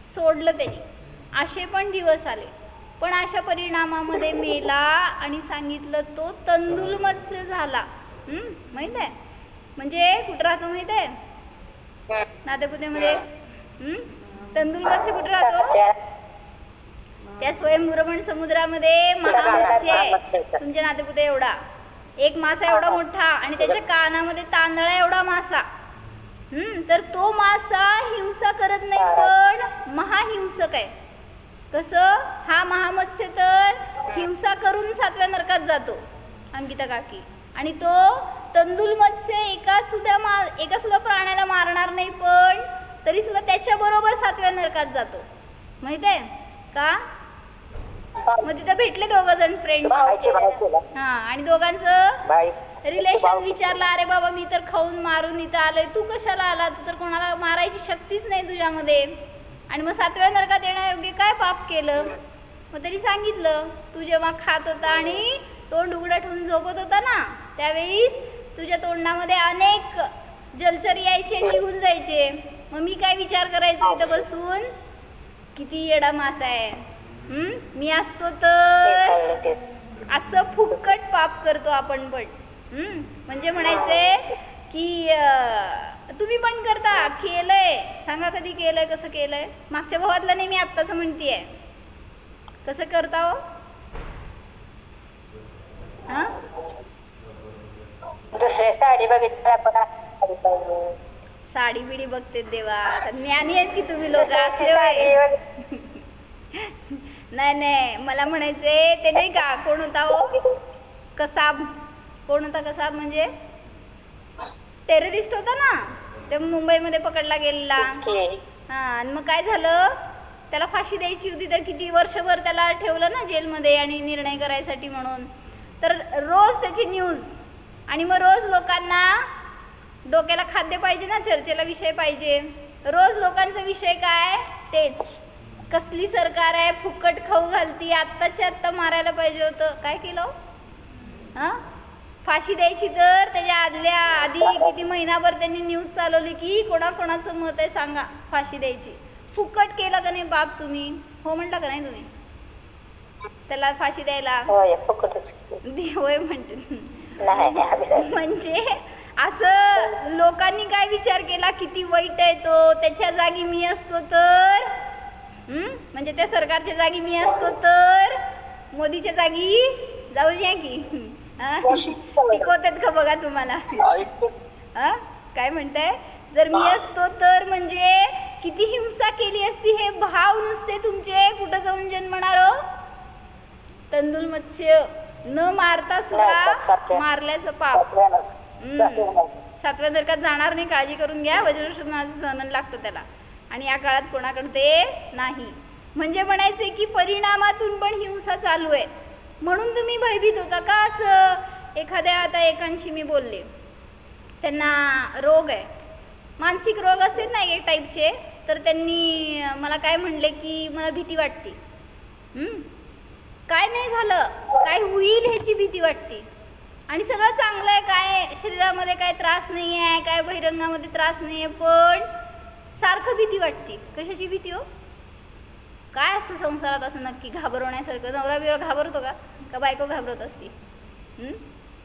सोडलं त्यांनी. असे पण दिवस आले. पण अशा परिणामामध्ये मेला आणि सांगितलं तो तंदुल मत्स्य झाला. माहित आहे म्हणजे कुठं राहतो माहित आहे, नातेपुतेमध्ये. तंदुल मत्स्य कुठं राहतो, त्या स्वयंभूरमण समुद्रामध्ये महामत्स्य आहे तुमच्या नातेपुते एवढा. एक मासा एवढा मोठा आणि त्याच्या कानामध्ये तांदळा एवढा मासा. तर तो मासा हिंसा करत नाही पण महाहिंसक आहे. कसं, हा महामत्स्य तर हिंसा करून 7व्या नरकात जातो अंकिता काकी, आणि तो तंदुल मत्स्य एका सुद्धा प्राण्याला मारणार नाही पण तरी सुद्धा त्याच्याबरोबर 7व्या नरकात जातो. माहित आहे का. मग तिथं भेटले दोघं जण फ्रेंड्स. हा आणि दोघांचं रिलेशन विचारलं, अरे बाबा मी तर खाऊन मारून इथं आलोय, तू कशाला आला, तू तर कोणाला मारायची शक्तीच नाही तुझ्यामध्ये, आणि मग 7व्या नरकात येण्यायोग्य काय पाप केलं. मग त्यांनी सांगितलं, तू जेव्हा खात होता आणि तोंड उघडं ठेवून झोपत होता ना, त्यावेळीस तुझ्या तोंडामध्ये अनेक जलचर यायचे आणि निघून जायचे. मग मी काय विचार करायचो इथं बसून, किती येडा मासा आहे, मी असतो तर. असं फुकट पाप करतो आपण पण. म्हणजे म्हणायचंय की तुम्ही पण करता, केलंय, सांगा कधी केलंय, कसं केलंय. मागच्या भावातलं नाही, मी आत्ताच म्हणतीये कसं करता हो. हा दुसऱ्या साडी बघितली आपण साडी पाहिजे. साडी बिडी बघते देवा, आता ज्ञानी आहेत की तुम्ही लोक दुसऱ्याची असले साडी होय. बघितली. नाही नाही, मला म्हणायचे ते नाही का, कोण होता हो कसाब, कोण होता कसाब म्हणजे टेररिस्ट होता ना, ते मुंबईमध्ये पकडला गेलेला. हा, आणि मग काय झालं, त्याला फाशी द्यायची होती तर किती वर्षभर त्याला ठेवलं ना जेलमध्ये आणि निर्णय करायसाठी म्हणून. तर रोज त्याची न्यूज, आणि मग रोज लोकांना डोक्याला खाद्य पाहिजे ना, चर्चेला विषय पाहिजे. रोज लोकांचा विषय काय, तेच कसली सरकार आहे, फुकट खाऊ घालती, आत्ताच्या आत्ता मारायला पाहिजे होतं, काय केलं हां, फाशी द्यायची तर त्याच्या आधी किती महिनाभर त्यांनी न्यूज चालवली की कोणाकोणाचं मत आहे सांगा, फाशी द्यायची. फुकट केलं का नाही बाप तुम्ही, हो म्हटलं का नाही तुम्ही त्याला फाशी द्यायला, होय फुकटच. होय म्हणते. नाही म्हणजे असं लोकांनी काय विचार केला, किती वाईट आहे तो, त्याच्या जागी मी असतो तर, म्हणजे त्या सरकारच्या जागी मी असतो तर, मोदीच्या जागी जाऊन या की टिकवतात का बघा तुम्हाला. काय म्हणताय, जर मी असतो तर म्हणजे किती हिंसा केली असती, हे भाव नुसते तुमचे कुठं जाऊन जन्मणार हो. तंदूल मत्स्य न मारता सुद्धा मारल्याचं पाप. 7व्या नरकात जाणार नाही, काळजी करून घ्या, वज्रशुनाचं सहन लागतं त्याला, आणि या काळात कोणाकडे ते नाही. म्हणजे म्हणायचे की परिणामातून पण हिंसा चालू आहे, म्हणून तुम्ही भयभीत होता का. असं एखाद्या, आता एकांशी मी बोलले, त्यांना रोग आहे, मानसिक रोग असतील ना एक टाईपचे, तर त्यांनी मला काय म्हणले की मला भीती वाटते, काय नाही झालं, काय होईल ह्याची भीती वाटते, आणि सगळं चांगलं आहे, काय शरीरामध्ये काय त्रास नाही आहे, काय बहिरंगामध्ये त्रास नाही आहे, पण सारखं भीती वाटते. कशाची भीती हो, काय असतं संसारात असं नक्की घाबरवण्यासारखं, नवरा बिवरा घाबरतो का बायको घाबरत असते.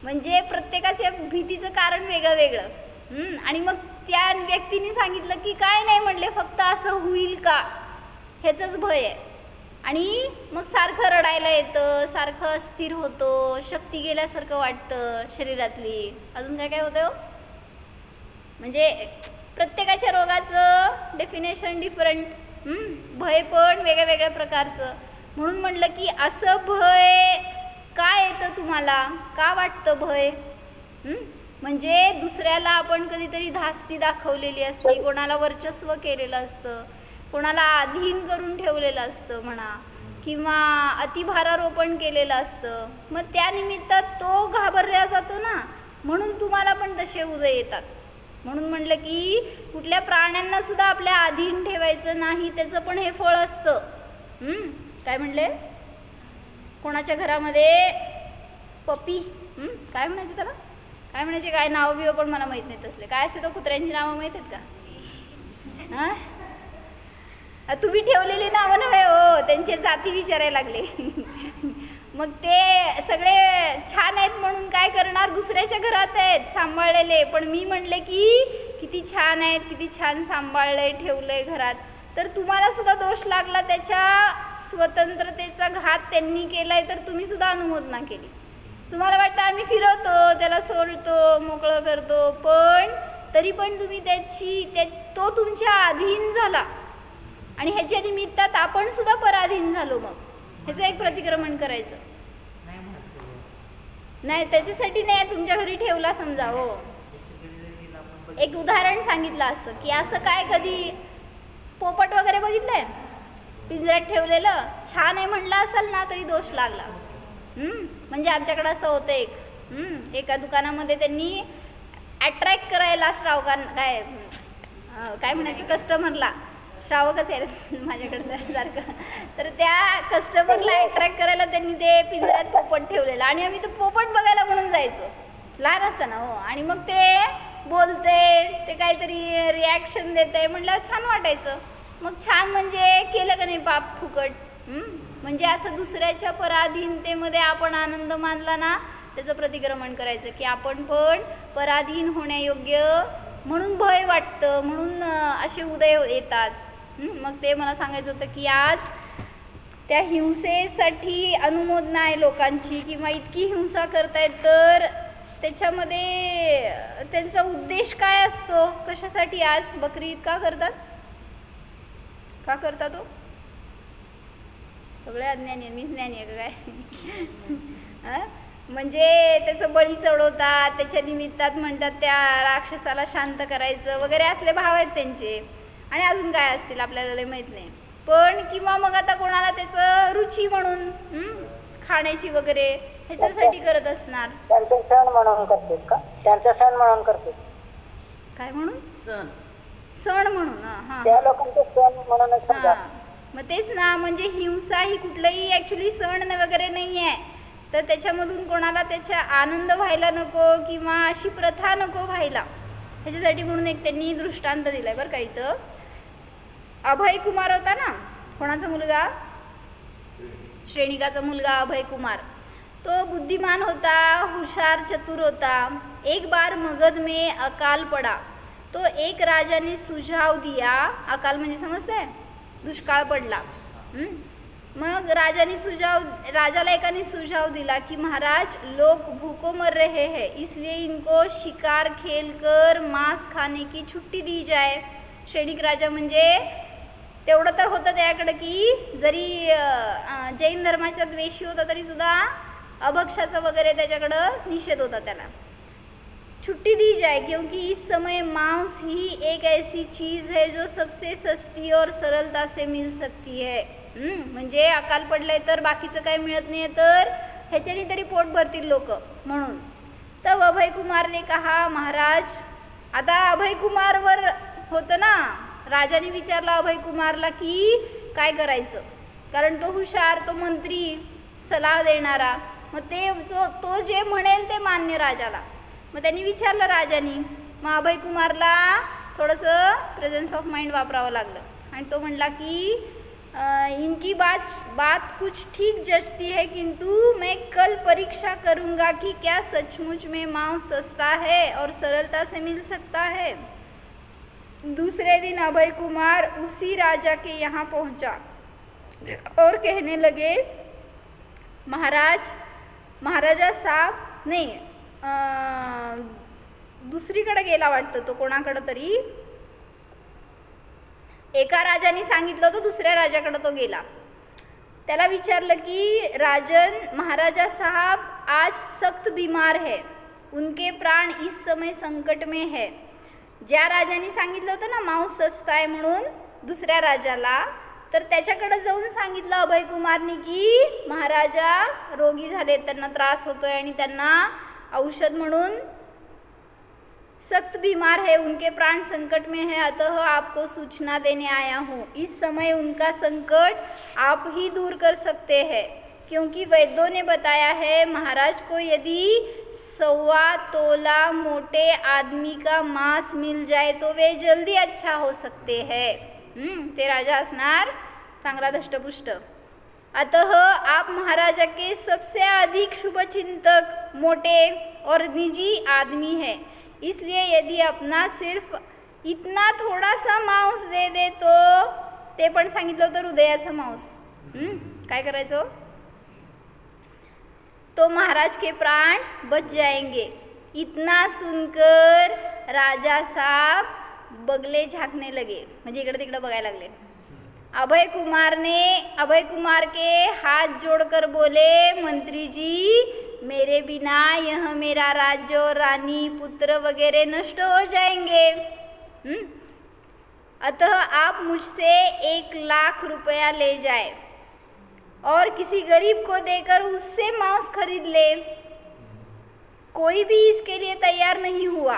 म्हणजे प्रत्येकाच्या भीतीचं कारण वेगळं वेगळं. आणि मग त्या व्यक्तीने सांगितलं की काय नाही म्हणले, फक्त असं होईल का ह्याचंच भय आहे, आणि मग सारखं रडायला येतं, सारखं अस्थिर होतो, शक्ती गेल्यासारखं वाटतं शरीरातली, अजून काय काय होतं हो. म्हणजे प्रत्येकाच्या रोगाचं डेफिनेशन डिफरंट, भय पण वेगळ्या वेगळ्या प्रकारचं. म्हणून म्हटलं की असं भय का येतं तुम्हाला, का वाटतं भय. म्हणजे दुसऱ्याला आपण कधीतरी धास्ती दाखवलेली असते, कोणाला वर्चस्व केलेलं असतं, कोणाला अधीन करून ठेवलेलं असतं म्हणा, किंवा अतिभारारोपण केलेलं असतं, मग त्या निमित्तात तो घाबरला जातो ना, म्हणून तुम्हाला पण तसे उदय येतात. म्हणून म्हटलं की कुठल्या प्राण्यांना सुद्धा आपल्या अधीन ठेवायचं नाही, त्याचं पण हे फळ असतं. काय म्हणले, कोणाच्या घरामध्ये पपी, काय म्हणायचं त्याला, काय म्हणायचे, काय नाव बिव पण मला माहीत नाहीत असले, काय असते तो कुत्र्यांची नावं माहीत आहेत का. हां, तुम्ही ठेवलेली नावं नव्हे हो, त्यांचे जाती विचारायला लागले. मग ते सगळे छान आहेत म्हणून काय करणार, दुसऱ्याच्या घरात आहेत सांभाळलेले, पण मी म्हणले की किती छान आहेत, किती छान सांभाळलंय, ठेवलंय घरात, तर तुम्हाला सुद्धा दोष लागला, त्याच्या स्वतंत्रतेचा घात त्यांनी केलाय, तर तुम्ही सुद्धा अनुमोदना केली. तुम्हाला वाटतं आम्ही फिरवतो, त्याला सोडतो, मोकळं करतो, पण तरी पण तुम्ही तो तुमच्या अधीन झाला, आणि ह्याच्या निमित्तात आपण सुद्धा पराधीन झालो. मग ह्याचं एक प्रतिक्रमण करायचं नाही, त्याच्यासाठी नाही तुमच्या घरी ठेवला समजा हो. एक उदाहरण सांगितलं असं की असं काय, कधी पोपट वगैरे बघितलंय पिंजऱ्यात ठेवलेलं, छान आहे म्हणलं असेल ना तरी दोष लागला. म्हणजे आमच्याकडं असं होतं, एका दुकानामध्ये त्यांनी अट्रॅक्ट करायला काय म्हणायचं, कस्टमरला, श्रावकच आहे माझ्याकडं सारखं, तर त्या कस्टमरला अट्रॅक्ट करायला त्यांनी ते पिंजऱ्यात पोपट ठेवलेलं, आणि आम्ही तो पोपट बघायला म्हणून जायचो लहान असताना हो. आणि मग ते बोलते, ते काहीतरी रिॲक्शन देते, म्हटलं छान वाटायचं. मग छान म्हणजे केलं का नाही पाप फुकट. म्हणजे असं दुसऱ्याच्या पराधीनतेमध्ये आपण आनंद मानला ना, त्याचं प्रतिक्रमण करायचं की आपण पण पराधीन होण्यायोग्य, म्हणून भय वाटतं, म्हणून असे उदय येतात. मग ते मला सांगायचं होतं की आज त्या हिंसेसाठी अनुमोदना आहे लोकांची किंवा इतकी हिंसा करतायत, तर त्याच्यामध्ये त्यांचा उद्देश काय असतो? कशासाठी आज बकरी ईद का करतात? का करतात हो? सगळे अज्ञानी आहे, मीच ज्ञानी आहे काय? म्हणजे त्याचं बळी चढवतात, त्याच्या निमित्तात म्हणतात त्या राक्षसाला शांत करायचं वगैरे असले भाव आहेत त्यांचे. आणि अजून काय असतील आपल्याला लय माहीत नाही. पण किंवा मग आता कोणाला त्याचं रुची म्हणून खाण्याची वगैरे ह्याच्यासाठी करत असणार. त्यांचे सण म्हणून करतात का? त्यांचा सण म्हणून करतात. काय म्हणून? सण सण म्हणून. हां, त्या लोकांचे सण म्हणूनच हां. मग तेच ना, म्हणजे हिंसा ही कुठलंही ॲक्च्युली सण वगैरे नाही आहे. तर त्याच्यामधून कोणाला त्याचा आनंद व्हायला नको किंवा अशी प्रथा नको व्हायला, ह्याच्यासाठी म्हणून एक त्यांनी दृष्टांत दिलाय बरं का. इथं अभय कुमार होता ना, कोणाचा मुलगा? श्रेणिकाचा मुलगा अभय कुमार. तो बुद्धिमान होता, हुशार चतुर होता. एक बार मगध में अकाल पड़ा तो एक राजा ने सुझाव दिया. अकाल म्हणजे समजते? दुष्काळ पडला. मग राजाला एकाने सुझाव दिला की महाराज लोग भूखों मर रहे हैं, इसलिए इनको शिकार खेलकर मांस खाने की छुट्टी दी जाए. श्रेणिक राजा म्हणजे तेवढं तर होतं त्याकडं की जरी जैन धर्माचा द्वेषी होता तरी सुद्धा अभक्षाचा वगैरे त्याच्याकडं निषेध होता. त्याला छुट्टी दी जाए क्योंकि इस समय मांस ही एक ऐसी चीज़ है जो सबसे सस्ती और सरलता से मिल सकती है. म्हणजे अकाल पडलंय तर बाकीचं काय मिळत नाही, तर ह्याच्याने तरी पोट भरतील लोक म्हणून. तब अभय कुमारने कहा महाराज, आता अभय कुमारवर होतं ना, राजाने विचारला अभय कुमारला की काय करायचं, कारण तो हुशार, तो मंत्री, सल्ला देणारा. मग ते तो जे म्हणेल ते मान्य राजाला. मग त्यांनी विचारलं राजानी. मग अभय कुमारला थोडंसं प्रेझेन्स ऑफ माइंड वापरावं लागलं आणि तो म्हणला की इनकी बात कुछ ठीक जचती है, किंतु मैं कल परीक्षा करूँगा कि क्या सचमुच में मांस सस्ता है और सरलता से मिल सकता है. दूसरे दिन अभय कुमार उसी राजा के यहाँ पहुँचा और कहने लगे महाराजा साहब नहीं, दुसरीकडे गेला वाटतं तो, कोणाकडं तरी एका राजाने सांगितलं होतं, दुसऱ्या राजाकडे तो गेला. त्याला विचारलं की राजन, महाराजा साहब आज सख्त बीमार है, उनके प्राण इस समय संकट में है. ज्या राजाने सांगितलं होतं ना मांस सस्ता आहे म्हणून दुसऱ्या राजाला, तर त्याच्याकडे जाऊन सांगितलं अभय कुमारने की महाराजा रोगी झाले, त्यांना त्रास होतोय आणि त्यांना औषध म्हणून सख्त बीमार है, उनके प्राण संकट में है, अतः आपको सूचना देने आया हूँ. इस समय उनका संकट आप ही दूर कर सकते हैं, क्योंकि वैद्यों ने बताया है महाराज को यदि 1.25 तोला मोटे आदमी का मांस मिल जाए तो वे जल्दी अच्छा हो सकते हैं. ते राजा असणार चांगला धष्टपुष्ट. अतः आप महाराजा के सबसे अधिक शुभचिंतक, मोटे और निजी आदमी है, इसलिए यदि अपना सिर्फ इतना थोड़ा सा मांस दे दे तो, ते पण सांगितलं होतं हृदयाचं मांस, काय करायचं, तो महाराज के प्राण बच जाएंगे. इतना सुनकर राजा साहब बगले झांकने लगे, म्हणजे इकडे तिकडे बघायला लागले. अभय कुमार के हाथ जोड़कर बोले मंत्री जी, मेरे बिना यह मेरा राज्य और रानी पुत्र वगैरह नष्ट हो जाएंगे. अतः आप मुझसे 1 लाख रुपया ले जाए और किसी गरीब को देकर उससे मांस खरीद ले. कोई भी इसके लिए तैयार नहीं हुआ.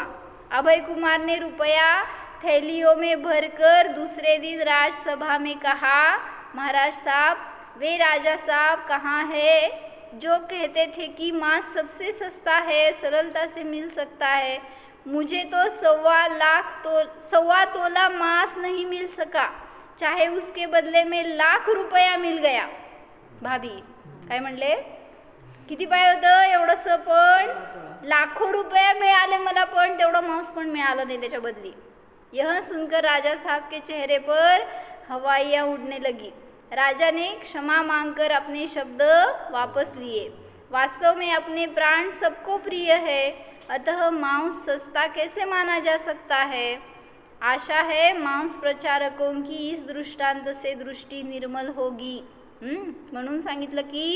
अभय कुमार ने रुपया थैलियों में भरकर दूसरे दिन राजसभा में कहा, महाराज साहब, वे राजा साहब कहाँ है जो कहते थे कि मांस सबसे सस्ता है, सरलता से मिल सकता है. मुझे तो 1.25 तोला मांस नहीं मिल सका, चाहे उसके बदले में 1 लाख रुपया मिल गया. भाभी काय म्हणले, किती पाहिजे होतं एवढंसं, पण लाखो रुपया मिळाले मला, पण तेवढं मांस पण मिळालं नाही त्याच्या बदली. यह सुनकर राजा साहब के चेहरे पर हवाइयाँ उड़ने लगी. राजा ने क्षमा मांगकर अपने शब्द वापस लिए। वास्तव में अपने प्राण सबको प्रिय है, अतः मांस सस्ता कैसे माना जा सकता है। आशा है मांस प्रचारकों की इस दृष्टांत से दृष्टी निर्मल होगी। म्हणून सांगितलं की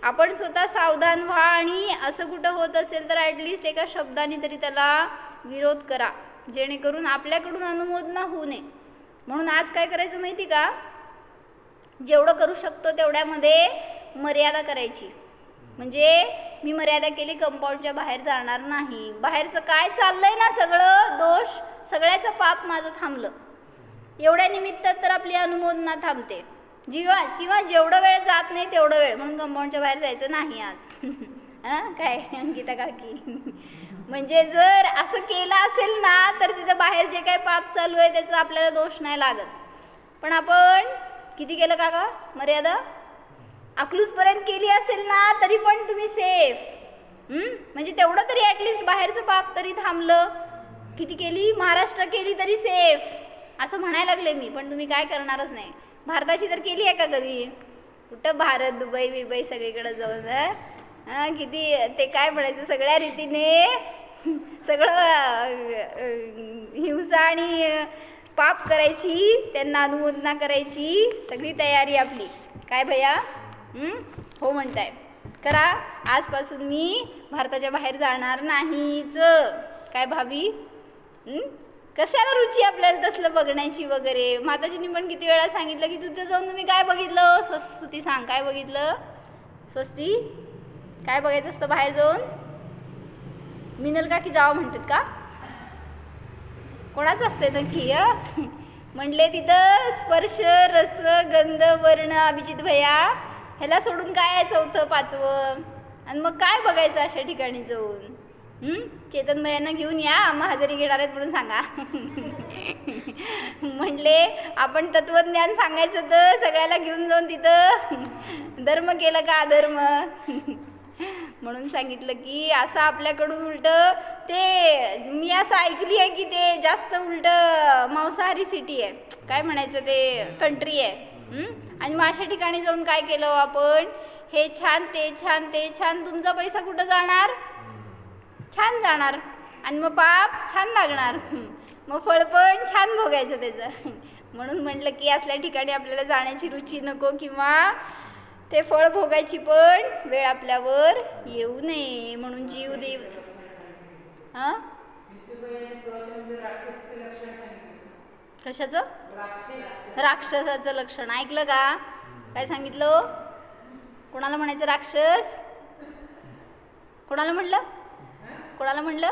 आपण स्वतः सावधान व्हा आणि असं कुठं होत असेल तर ॲटलिस्ट एका शब्दाने तरी त्याला विरोध करा, जेणेकरून आपल्याकडून अनुमोदना होऊ नये। म्हणून आज काय करायचं माहिती का, जेवढं करू शकतो तेवढ्यामध्ये मर्यादा करायची। म्हणजे मी मर्यादा केली, कंपाऊंडच्या बाहेर जाणार नाही, बाहेरचं काय चाललंय ना सगळं दोष, सगळ्याचं पाप माझं थांबलं, एवढ्या निमित्तात तर आपली अनुमोदना थांबते। किंवा जेवढं वेळ जात नाही तेवढं वेळ, म्हणून कंपाऊंडच्या बाहेर जायचं नाही आज। काय अंकिता काकी, म्हणजे जर असं केलं असेल ना तर तिथं बाहेर जे काही पाप चालू आहे त्याचा आपल्याला दोष नाही लागत। पण आपण किती केलं काका मर्यादा, अकलूजपर्यंत केली असेल ना तरी पण तुम्ही सेफ, म्हणजे तेवढं तरी ॲटलिस्ट बाहेरचं पाप तरी थांबलं। किती केली, महाराष्ट्र केली तरी सेफ असं म्हणायला लागले मी, पण तुम्ही काय करणारच नाही। भारताची तर केली आहे का कधी, कुठं भारत दुबई बिबई सगळीकडे जाऊन किती ते काय म्हणायचं सगळ्या रीतीने सगळं हिंसा आणि पाप करायची, त्यांना अनुमोदना करायची सगळी तयारी आपली। काय भैया हो म्हणताय, करा, आजपासून मी भारताच्या बाहेर जाणार नाहीच। काय भाभी कशाला रुची आपल्याला तसलं बघण्याची वगैरे। माताजींनी पण किती वेळा सांगितलं की तिथे जाऊन तुम्ही काय बघितलं, स्वस्ती सांग काय बघितलं, स्वस्ती काय बघायचं असतं बाहेर जाऊन। मिनल काकी जावं म्हणतात का, कोणाचं असते नक्की म्हणले तिथं स्पर्श रस गंध वर्ण। अभिजित भैया ह्याला सोडून काय आहे चौथं पाचवं, आणि मग काय बघायचं अशा ठिकाणी जाऊन। चेतन भैयांना घेऊन या, आम्हा हजेरी घेणार आहेत म्हणून सांगा। म्हणले आपण तत्वज्ञान सांगायचं तर सगळ्याला घेऊन जाऊन तिथं धर्म केलं का अधर्म, म्हणून सांगितलं की असं आपल्याकडून उलट ते मी असं ऐकली आहे की ते जास्त उलट मांसाहारी सिटी आहे, काय म्हणायचं ते कंट्री आहे। आणि मग अशा ठिकाणी जाऊन काय केलं आपण, हे छान ते छान ते छान, तुमचा पैसा कुठं जाणार, छान जाणार, आणि मग पाप छान लागणार, मग फळ पण छान भोगायचं त्याचं। म्हणून म्हटलं की असल्या ठिकाणी आपल्याला जाण्याची रुची नको, किंवा ते फळ भोगायची पण वेळ आपल्यावर येऊ नये, म्हणून जीव देव कशाचं, राक्षसाचं लक्षण ऐकलं का, काय सांगितलं, कोणाला म्हणायचं राक्षस, कोणाला म्हणलं, कोणाला म्हणलं,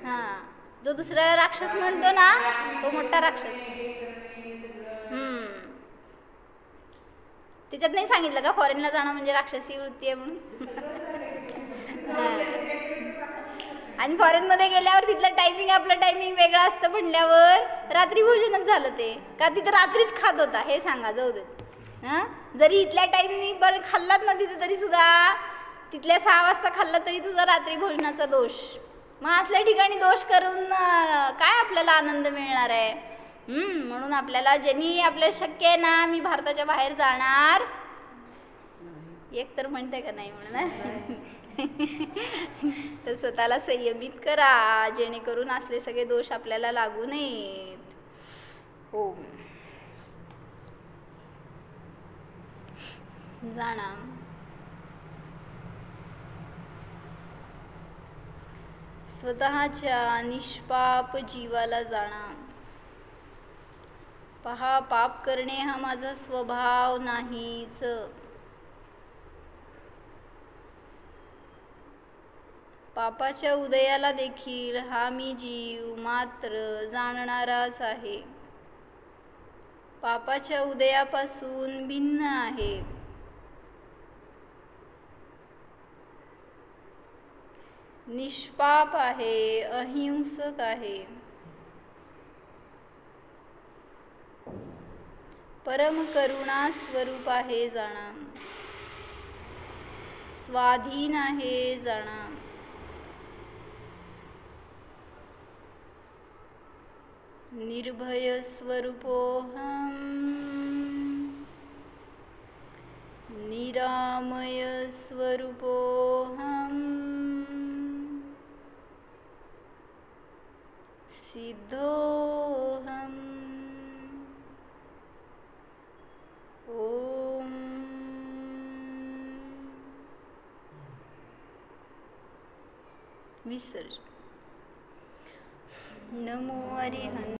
हां जो दुसऱ्याला राक्षस म्हणतो ना तो मोठा राक्षस। त्याच्यात नाही सांगितलं का फॉरेनला जाणं म्हणजे राक्षसी वृत्ती आहे म्हणून। आणि फॉरेनमध्ये गेल्यावर तिथलं टायमिंग आपलं टायमिंग वेगळं असतं म्हणल्यावर रात्री भोजनच झालं ते का, तिथं रात्रीच खात होता हे सांगा, जाऊ दे। जरी इथल्या टाईमनी बरं खाल्लात ना तिथं तरी सुद्धा, तिथल्या 6 वाजता खाल्लं तरी सुद्धा रात्री भोजनाचा दोष। मग असल्या ठिकाणी दोष करून काय आपल्याला आनंद मिळणार आहे। म्हणून आपल्याला ज्यांनी आपल्याला शक्य आहे ना मी भारताच्या बाहेर जाणार, एक तर म्हणते का नाही म्हणून तर स्वतःला संयमित करा, जेणेकरून असले सगळे दोष आपल्याला लागू नयेत। हो जाणा स्वतःच्या निष्पाप जीवाला जाणा। पहा पाप करणे हा माझा स्वभाव नाहीच। पापाच्या उदयाला देखील हा मी जीव मात्र जाणणाराच आहे, पापाच्या उदयापासून भिन्न आहे। निष्पाप आहे, अहिंसक आहे, परम करुणा स्वरूप आहे जाणा, स्वाधीन आहे जाणा। निर्भय स्वरूपोऽहम् निरामय स्वरूपोऽहम् सिद्धोऽहम् ॐ विसर्जन। नमो अरिहंत।